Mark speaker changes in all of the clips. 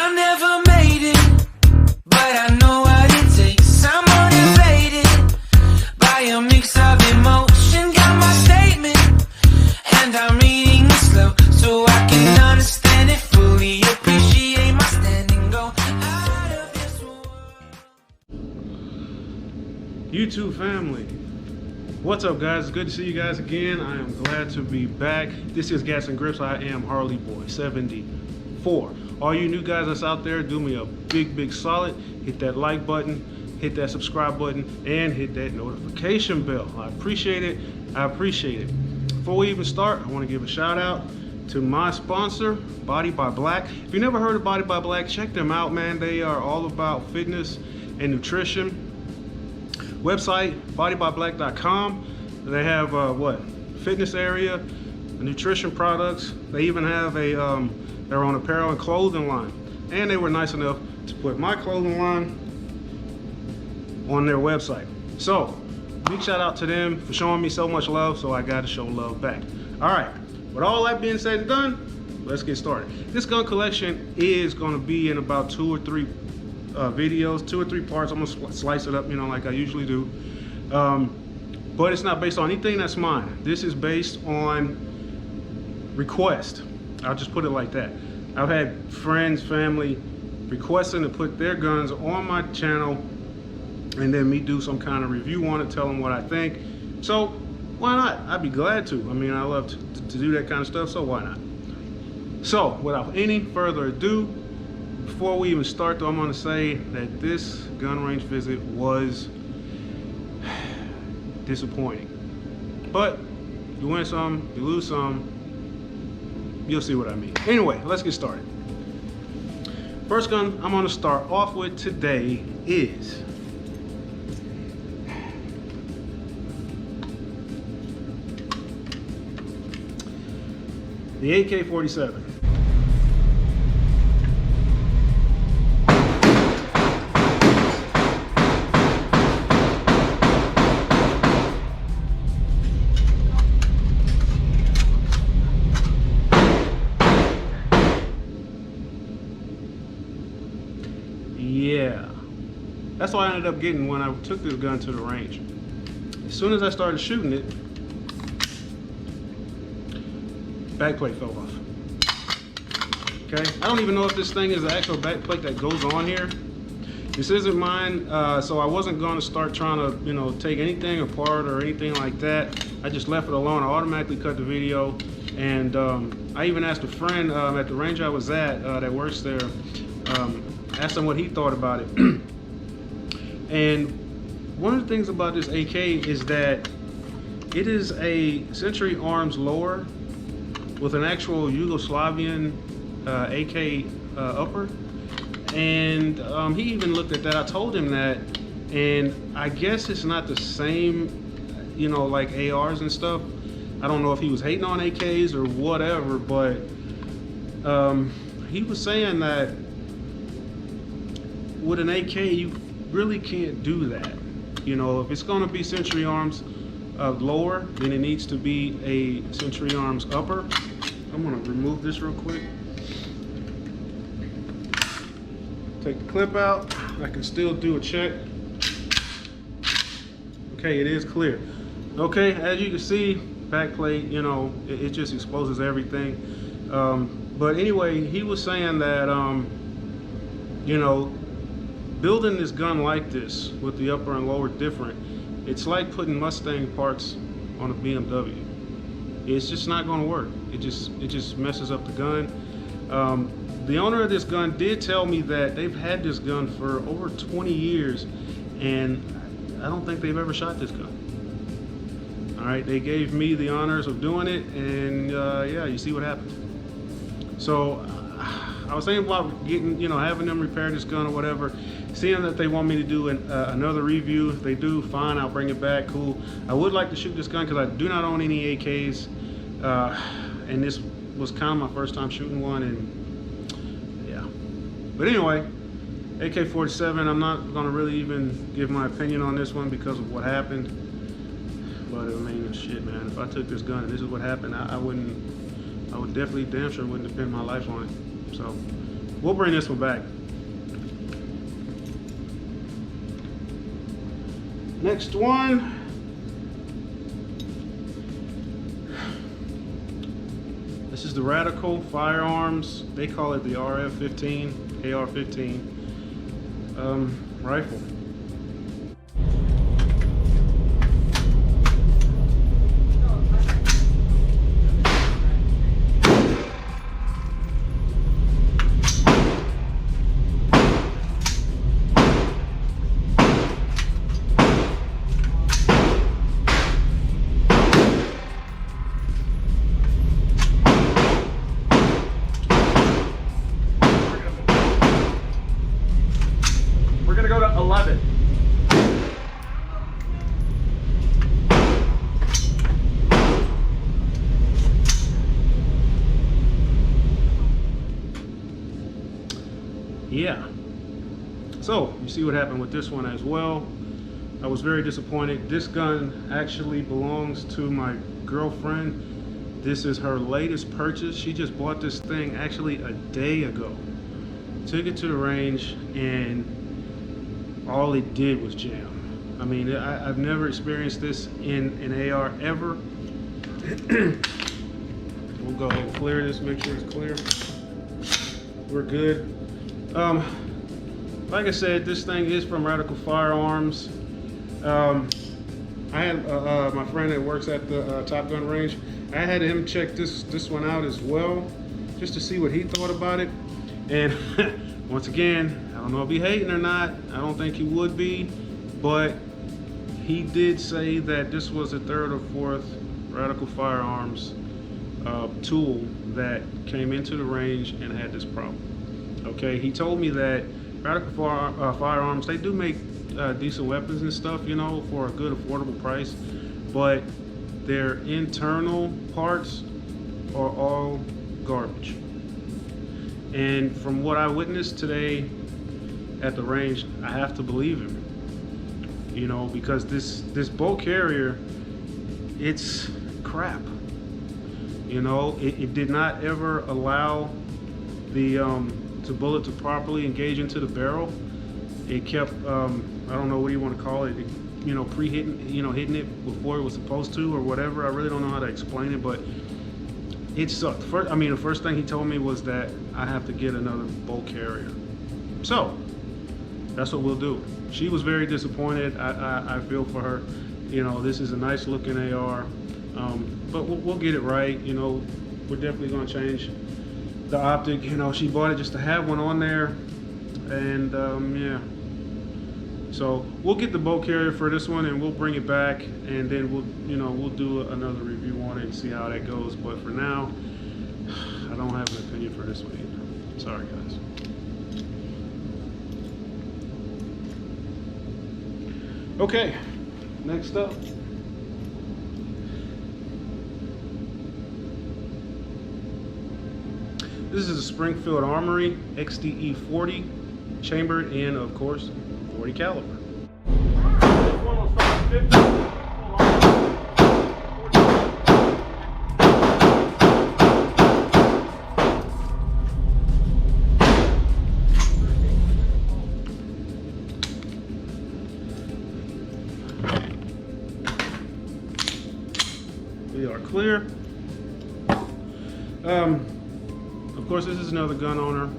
Speaker 1: I never made it, but I know what it takes. I'm motivated by a mix of emotion. Got my statement, and I'm reading it slow so I can understand it fully. Appreciate my standing, go out of this world.
Speaker 2: YouTube family, what's up guys? It's good to see you guys again. I am glad to be back. This is Gas and Grips. I am Harley Boy 74. All you new guys that's out there, do me a big solid. Hit that like button, hit that subscribe button, and hit that notification bell. I appreciate it. Before we even start, I want to give a shout out to my sponsor, Body by Black. If you never heard of Body by Black, check them out, man. They are all about fitness and nutrition. Website, bodybyblack.com. They have fitness area, nutrition products. They even have their own apparel and clothing line. And they were nice enough to put my clothing line on their website. So big shout out to them for showing me so much love, so I got to show love back. All right, with all that being said and done, let's get started. This gun collection is going to be in about 2 or 3 videos, 2 or 3 parts. I'm gonna slice it up, you know, like I usually do. But it's not based on anything that's mine. This is based on request. I'll just put it like that. I've had friends, family requesting to put their guns on my channel, and then me do some kind of review on it, tell them what I think. So why not? I'd be glad to. I mean, I love to do that kind of stuff, so why not? So without any further ado, before we even start though, I'm going to say that this gun range visit was disappointing. But you win some, you lose some, you'll see what I mean. Anyway, let's get started. First gun I'm going to start off with today is the AK-47. Yeah, that's what I ended up getting when I took this gun to the range. As soon as I started shooting it, backplate fell off. Okay, I don't even know if this thing is the actual backplate that goes on here. This isn't mine, so I wasn't going to start trying to, you know, take anything apart or anything like that. I just left it alone. I automatically cut the video, and I even asked a friend at the range I was at that works there. Asked him what he thought about it. And one of the things about this AK is that it is a Century Arms lower with an actual Yugoslavian AK upper. And he even looked at that. I told him that, and I guess it's not the same, you know, like ARs and stuff. I don't know if he was hating on AKs or whatever, but he was saying that with an AK, you really can't do that. You know, if it's going to be Century Arms lower, then it needs to be a Century Arms upper. I'm going to remove this real quick. Take the clip out. I can still do a check. Okay, it is clear. Okay, as you can see, backplate, you know, it just exposes everything. But anyway, he was saying that, you know, building this gun like this with the upper and lower different, it's like putting Mustang parts on a BMW. It's just not going to work. It just messes up the gun. The owner of this gun did tell me that they've had this gun for over 20 years, and I don't think they've ever shot this gun. All right, they gave me the honors of doing it, and yeah, you see what happened. So I was thinking about getting, you know, having them repair this gun or whatever. Seeing that they want me to do another review, if they do, fine, I'll bring it back, cool. I would like to shoot this gun because I do not own any AKs, and this was kind of my first time shooting one, and yeah. But anyway, AK-47, I'm not going to really even give my opinion on this one because of what happened. But I mean, shit, man, if I took this gun and this is what happened, I would definitely, damn sure wouldn't depend my life on it. So we'll bring this one back. Next one. This is the Radical Firearms. They call it the RF-15, AR-15 rifle.
Speaker 3: We're gonna go to 11.
Speaker 2: Yeah. So you see what happened with this one as well. I was very disappointed. This gun actually belongs to my girlfriend. This is her latest purchase. She just bought this thing actually a day ago. Took it to the range and all it did was jam. I mean, I've never experienced this in an AR ever. We'll go ahead and clear this, make sure it's clear. We're good. Like I said, this thing is from Radical Firearms. I had my friend that works at the Top Gun range. I had him check this one out as well, just to see what he thought about it. And once again, I don't know if he's hating or not. I don't think he would be, but he did say that this was the third or fourth Radical Firearms tool that came into the range and had this problem. Okay, he told me that Radical Firearms, they do make decent weapons and stuff, you know, for a good affordable price, but their internal parts are all garbage. And from what I witnessed today at the range, I have to believe him, you know, because this bolt carrier, it's crap. You know, it did not ever allow the bullet to properly engage into the barrel. It kept I don't know what you want to call it, you know, pre-hitting, you know, hitting it before it was supposed to or whatever. I really don't know how to explain it, but it sucked. The first thing he told me was that I have to get another bolt carrier. So that's what we'll do. She was very disappointed. I feel for her. You know, this is a nice looking AR, but we'll get it right. You know, we're definitely going to change the optic. You know, she bought it just to have one on there, and yeah. So we'll get the bolt carrier for this one, and we'll bring it back, and then we'll do another review on it and see how that goes. But for now, I don't have an opinion for this one either. Sorry, guys. Okay, next up. This is a Springfield Armory XDE 40, chambered in, of course, 40 caliber.
Speaker 3: This one will start at 50.
Speaker 2: We are clear. Of course, this is another gun owner.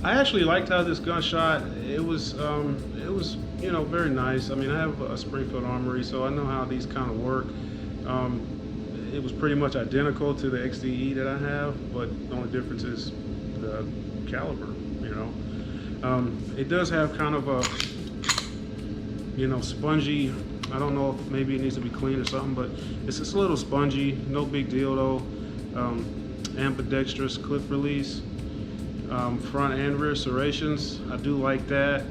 Speaker 2: I actually liked how this gun shot. It was you know, very nice. I mean, I have a Springfield Armory, so I know how these kind of work. It was pretty much identical to the XDE that I have, but the only difference is the caliber. You know, it does have kind of a, you know, spongy. I don't know if maybe it needs to be cleaned or something, but it's just a little spongy. No big deal though. Ambidextrous clip release, front and rear serrations. I do like that.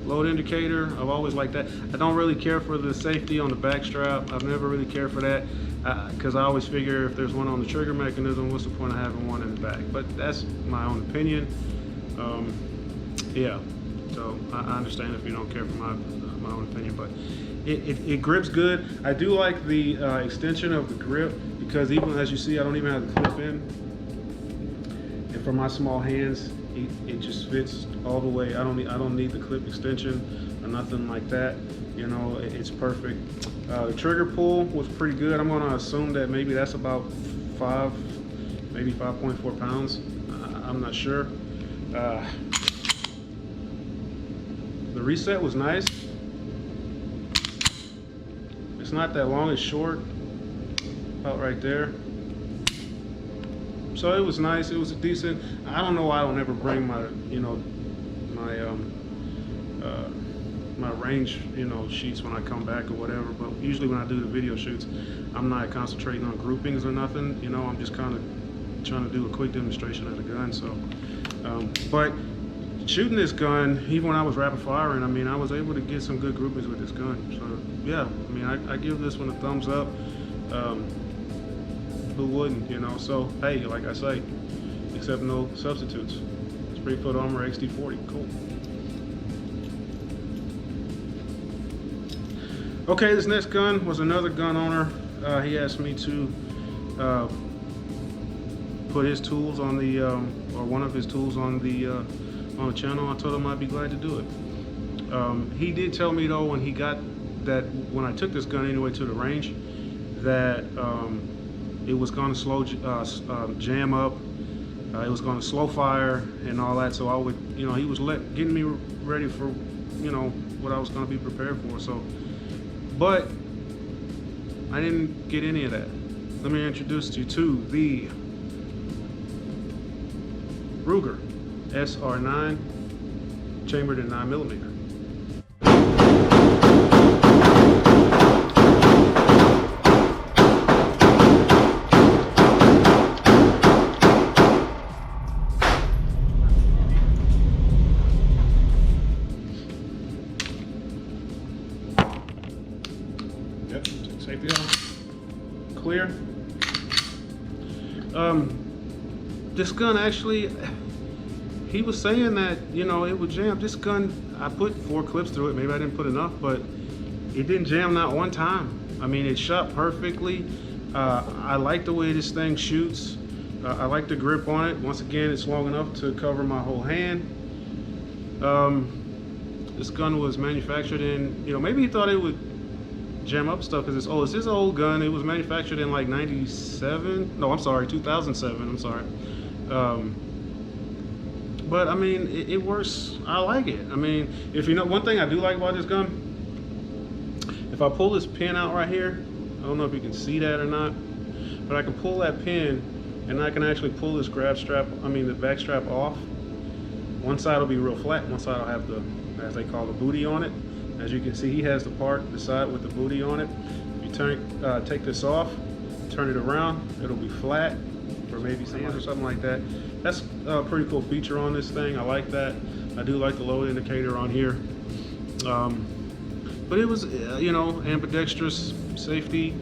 Speaker 2: Load indicator, I've always liked that. I don't really care for the safety on the back strap. I've never really cared for that because I always figure if there's one on the trigger mechanism, what's the point of having one in the back? But that's my own opinion. Yeah, so I understand if you don't care for my own opinion, but it grips good. I do like the extension of the grip, because even as you see, I don't even have the clip in. and for my small hands, it just fits all the way. I don't need the clip extension or nothing like that. You know, it's perfect. The trigger pull was pretty good. I'm gonna assume that maybe that's about 5.4 pounds. I'm not sure. The reset was nice. It's not that long, it's short, about right there. So it was nice. It was a decent. I don't know why I don't ever bring my, you know, my range, you know, sheets when I come back or whatever. But usually when I do the video shoots, I'm not concentrating on groupings or nothing. You know, I'm just kind of trying to do a quick demonstration of the gun. So, but shooting this gun, even when I was rapid firing, I mean, I was able to get some good groupings with this gun. So yeah, I mean, I give this one a thumbs up. Who wouldn't, you know? So hey, like I say, except no substitutes. Springfield Armory XD40, cool. Okay, this next gun was another gun owner. He asked me to put his tools on the, or one of his tools on the channel. I told him I'd be glad to do it. He did tell me though, when he got that, when I took this gun anyway to the range, that it was going to slow jam up. It was going to slow fire and all that. So I would, you know, he was getting me ready for, you know, what I was going to be prepared for. So, but I didn't get any of that. Let me introduce you to the Ruger SR9, chambered in 9mm. Yep, take safety off. Clear. This gun actually, he was saying that, you know, it would jam. This gun, I put 4 clips through it. Maybe I didn't put enough, but it didn't jam not one time. I mean, it shot perfectly. I like the way this thing shoots. I like the grip on it. Once again, it's long enough to cover my whole hand. This gun was manufactured in, you know, maybe he thought it would jam up stuff because it's old. It's his old gun. It was manufactured in like 97. No, I'm sorry, 2007. I'm sorry. But I mean, it works. I like it. I mean, if you know, one thing I do like about this gun, if I pull this pin out right here, I don't know if you can see that or not, but I can pull that pin and I can actually pull this grab strap, I mean the back strap off. One side will be real flat, one side will have the, as they call, the booty on it. As you can see, he has the part, the side with the booty on it. If you take this off, turn it around, it'll be flat, or maybe sand or something like that. That's a pretty cool feature on this thing. I like that. I do like the load indicator on here. But it was, you know, ambidextrous safety.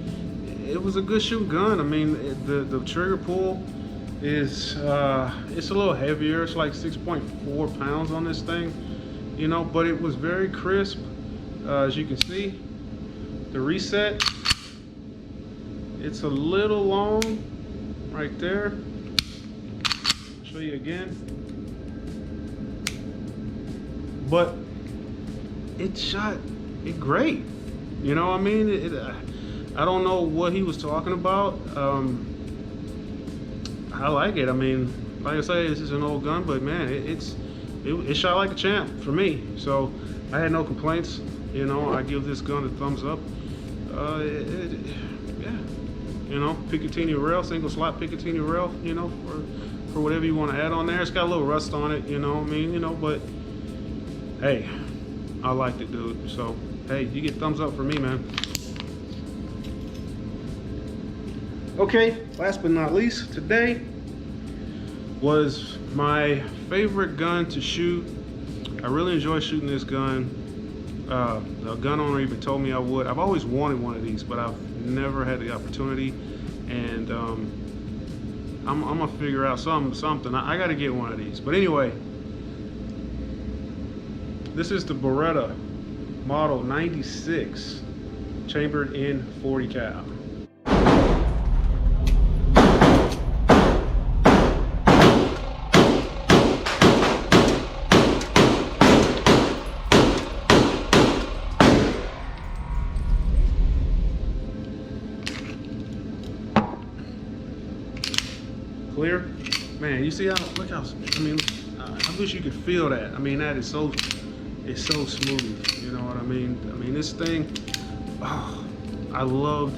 Speaker 2: It was a good shoot gun. I mean, the trigger pull is, it's a little heavier. It's like 6.4 pounds on this thing, you know, but it was very crisp. As you can see, the reset, it's a little long right there. Show you again, but it shot it great. You know, I mean, I don't know what he was talking about. I like it. I mean, like I say, this is an old gun, but man, it shot like a champ for me. So I had no complaints. You know, I give this gun a thumbs up. Yeah, you know, Picatinny rail, single slot Picatinny rail, you know, for whatever you want to add on there. It's got a little rust on it, you know what I mean, you know, but hey, I liked it, dude. So hey, you get thumbs up for me, man. Okay, last but not least, today was my favorite gun to shoot. I really enjoy shooting this gun. The gun owner even told me I would. I've always wanted one of these, but I've never had the opportunity. And I'm gonna figure out something. I gotta get one of these. But anyway, this is the Beretta Model 96, chambered in 40 cal. Man, you see how, look how, I mean, I wish you could feel that. I mean, that is so, it's so smooth, you know what I mean? I mean, this thing, oh, I loved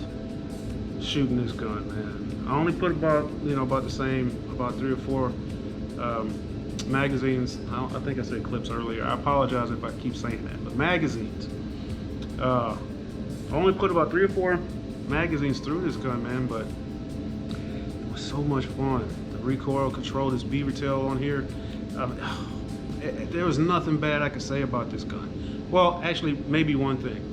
Speaker 2: shooting this gun, man. I only put about, you know, about the same, about 3 or 4 magazines. I think I said clips earlier. I apologize if I keep saying that, but magazines. I only put about 3 or 4 magazines through this gun, man, but it was so much fun. The recoil control, this beaver tail on here. There was nothing bad I could say about this gun. Well, actually, maybe one thing.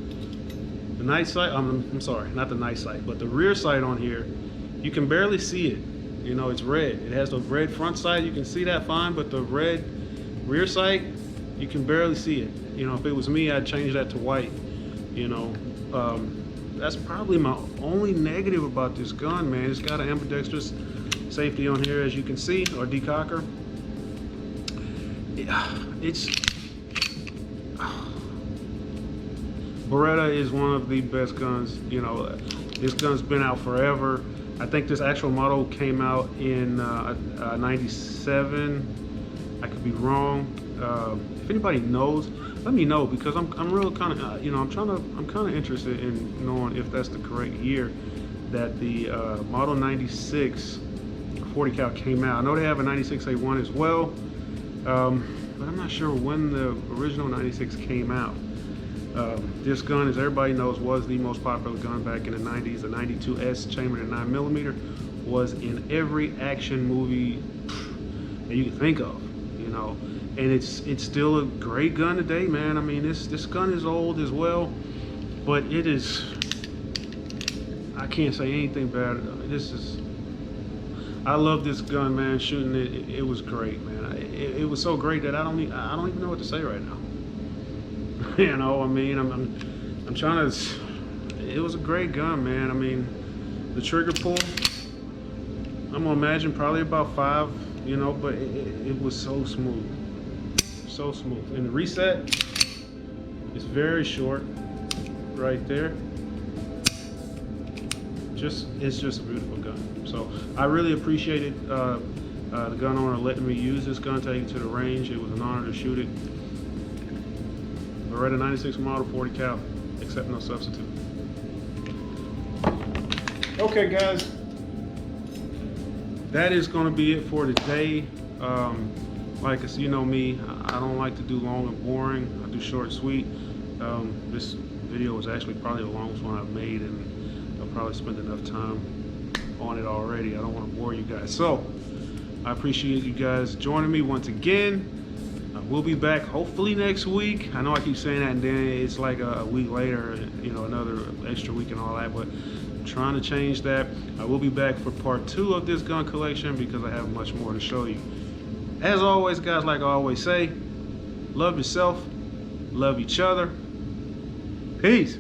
Speaker 2: The night sight, I'm sorry, not the night sight, but the rear sight on here, you can barely see it. You know, it's red. It has the red front sight, you can see that fine, but the red rear sight, you can barely see it. You know, if it was me, I'd change that to white. You know, that's probably my only negative about this gun, man. It's got an ambidextrous safety on here, as you can see, or decocker. It's Beretta is one of the best guns. You know, this gun's been out forever. I think this actual model came out in '97. I could be wrong. If anybody knows, let me know, because I'm real kind of you know, I'm kind of interested in knowing if that's the correct year that the Model 96 40 cal came out. I know they have a 96A1 as well, but I'm not sure when the original 96 came out. This gun, as everybody knows, was the most popular gun back in the 90s. The 92S chambered in 9mm was in every action movie that you can think of, you know. And it's still a great gun today, man. I mean, this gun is old as well, but it is, I can't say anything bad. I love this gun, man. Shooting it, it was great, man. It was so great that I don't even know what to say right now. You know, I mean, I'm trying to. It was a great gun, man. I mean, the trigger pull, I'm gonna imagine probably about 5, you know, but it was so smooth, so smooth. And the reset is very short, right there. It's just a beautiful gun. So I really appreciated the gun owner letting me use this gun, take it to the range. It was an honor to shoot it. Beretta 96 model 40 cal, except no substitute. Okay, guys, that is going to be it for today. Like you know me, I don't like to do long and boring. I do short and sweet. This video was actually probably the longest one I've made, and I've probably spent enough time on it already. I don't want to bore you guys. So I appreciate you guys joining me once again. We'll be back hopefully next week. I know I keep saying that, and then it's like a week later, you know, another extra week and all that, but I'm trying to change that. I will be back for part 2 of this gun collection because I have much more to show you. As always, guys, like I always say, love yourself, love each other. Peace.